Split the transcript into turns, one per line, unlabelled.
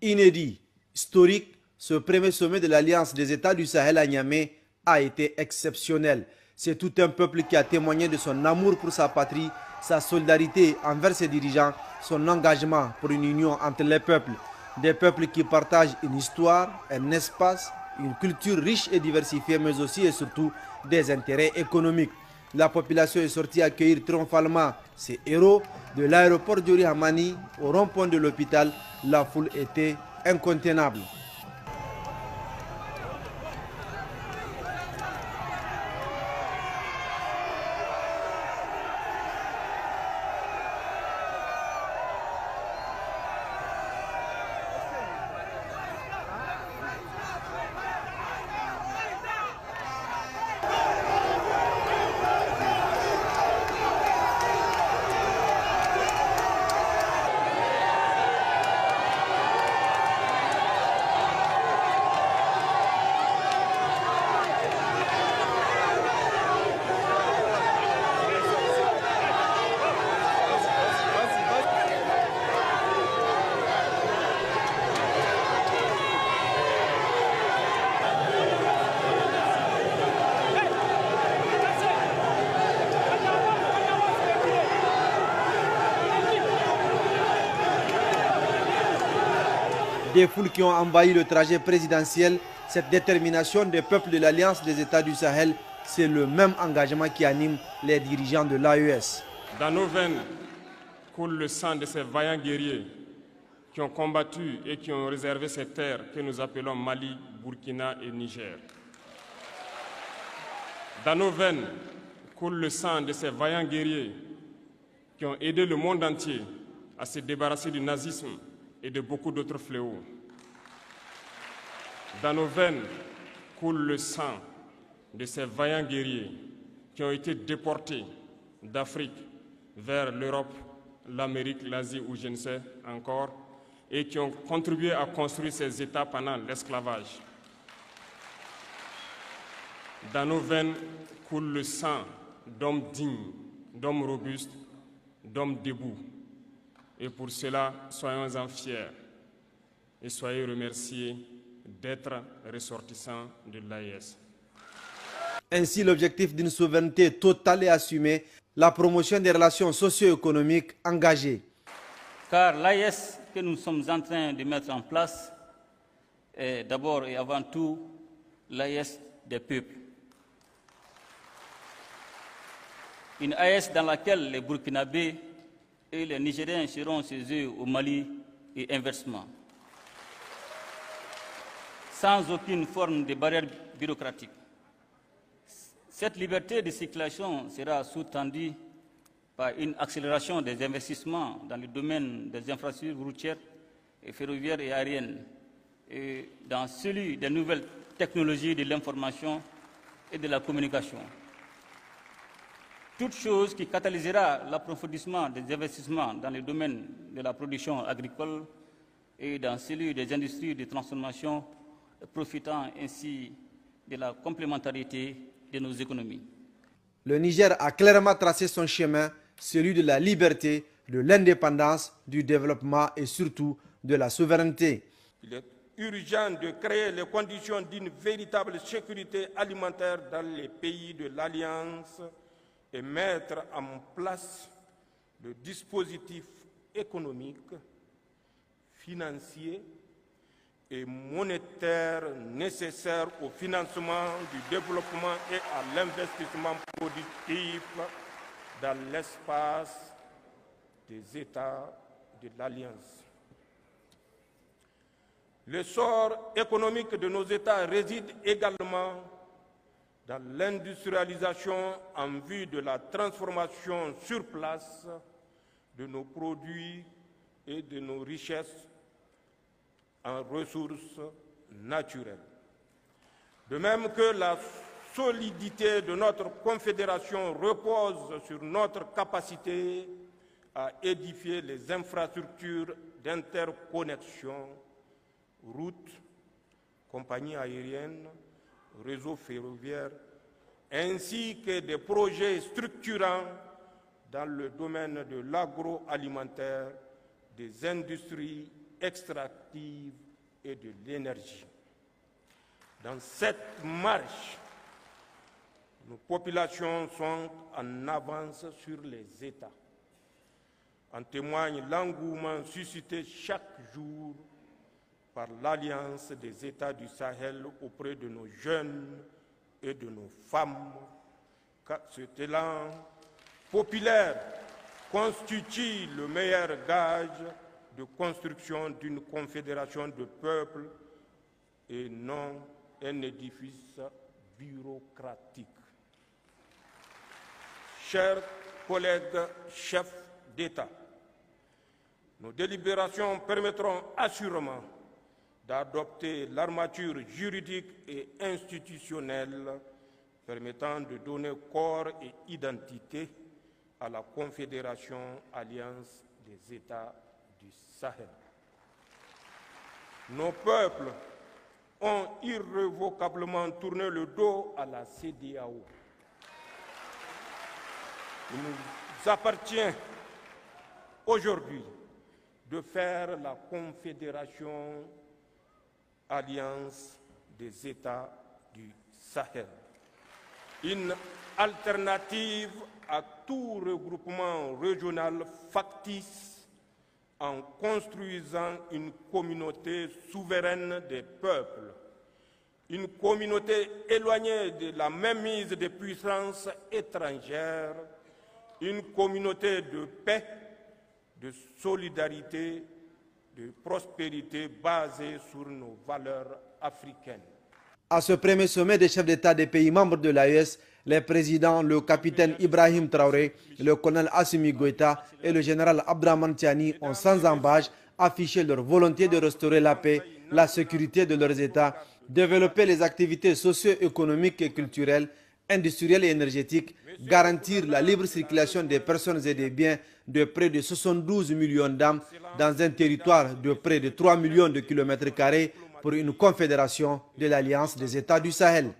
Inédit, historique, ce premier sommet de l'Alliance des États du Sahel à Niamey a été exceptionnel. C'est tout un peuple qui a témoigné de son amour pour sa patrie, sa solidarité envers ses dirigeants, son engagement pour une union entre les peuples. Des peuples qui partagent une histoire, un espace, une culture riche et diversifiée, mais aussi et surtout des intérêts économiques. La population est sortie accueillir triomphalement ses héros. De l'aéroport d'Uri Hamani au rond-point de l'hôpital, la foule était incontenable. Des foules qui ont envahi le trajet présidentiel, cette détermination des peuples de l'Alliance des États du Sahel, c'est le même engagement qui anime les dirigeants de l'AES.
Dans nos veines coule le sang de ces vaillants guerriers qui ont combattu et qui ont réservé ces terres que nous appelons Mali, Burkina et Niger. Dans nos veines coule le sang de ces vaillants guerriers qui ont aidé le monde entier à se débarrasser du nazisme et de beaucoup d'autres fléaux. Dans nos veines coule le sang de ces vaillants guerriers qui ont été déportés d'Afrique vers l'Europe, l'Amérique, l'Asie ou je ne sais encore, et qui ont contribué à construire ces États pendant l'esclavage. Dans nos veines coule le sang d'hommes dignes, d'hommes robustes, d'hommes debout. Et pour cela, soyons-en fiers et soyez remerciés d'être ressortissants de l'AES.
Ainsi, l'objectif d'une souveraineté totale et assumée, la promotion des relations socio-économiques engagées.
Car l'AES que nous sommes en train de mettre en place est d'abord et avant tout l'AES des peuples. Une AES dans laquelle les Burkinabés et les Nigériens seront chez eux au Mali et inversement, sans aucune forme de barrière bureaucratique. Cette liberté de circulation sera sous-tendue par une accélération des investissements dans le domaine des infrastructures routières et ferroviaires et aériennes, et dans celui des nouvelles technologies de l'information et de la communication. Toute chose qui catalysera l'approfondissement des investissements dans le domaine de la production agricole et dans celui des industries de transformation, profitant ainsi de la complémentarité de nos économies.
Le Niger a clairement tracé son chemin, celui de la liberté, de l'indépendance, du développement et surtout de la souveraineté.
Il est urgent de créer les conditions d'une véritable sécurité alimentaire dans les pays de l'Alliance et mettre en place le dispositif économique, financier et monétaire nécessaire au financement du développement et à l'investissement productif dans l'espace des États de l'Alliance. Le sort économique de nos États réside également dans l'industrialisation en vue de la transformation sur place de nos produits et de nos richesses en ressources naturelles. De même que la solidité de notre confédération repose sur notre capacité à édifier les infrastructures d'interconnexion, routes, compagnies aériennes, réseaux ferroviaires, ainsi que des projets structurants dans le domaine de l'agroalimentaire, des industries extractives et de l'énergie. Dans cette marche, nos populations sont en avance sur les États. En témoigne l'engouement suscité chaque jour par l'Alliance des États du Sahel auprès de nos jeunes et de nos femmes, car cet élan populaire constitue le meilleur gage de construction d'une confédération de peuples et non un édifice bureaucratique. Chers collègues chefs d'État, nos délibérations permettront assurément d'adopter l'armature juridique et institutionnelle permettant de donner corps et identité à la Confédération Alliance des États du Sahel. Nos peuples ont irrévocablement tourné le dos à la CEDEAO. Il nous appartient aujourd'hui de faire la Confédération Alliance des États du Sahel, une alternative à tout regroupement régional factice en construisant une communauté souveraine des peuples, une communauté éloignée de la mainmise des puissances étrangères, une communauté de paix, de solidarité, de prospérité basée sur nos valeurs africaines.
À ce premier sommet des chefs d'État des pays membres de l'AES, les présidents, le capitaine Ibrahim Traoré, le colonel Assimi Goïta et le général Abdraman Tiani ont sans embâche affiché leur volonté de restaurer la paix, la sécurité de leurs États, développer les activités socio-économiques et culturelles, industrielles et énergétiques, garantir la libre circulation des personnes et des biens de près de 72 millions d'âmes dans un territoire de près de 3 millions de kilomètres carrés pour une confédération de l'Alliance des États du Sahel.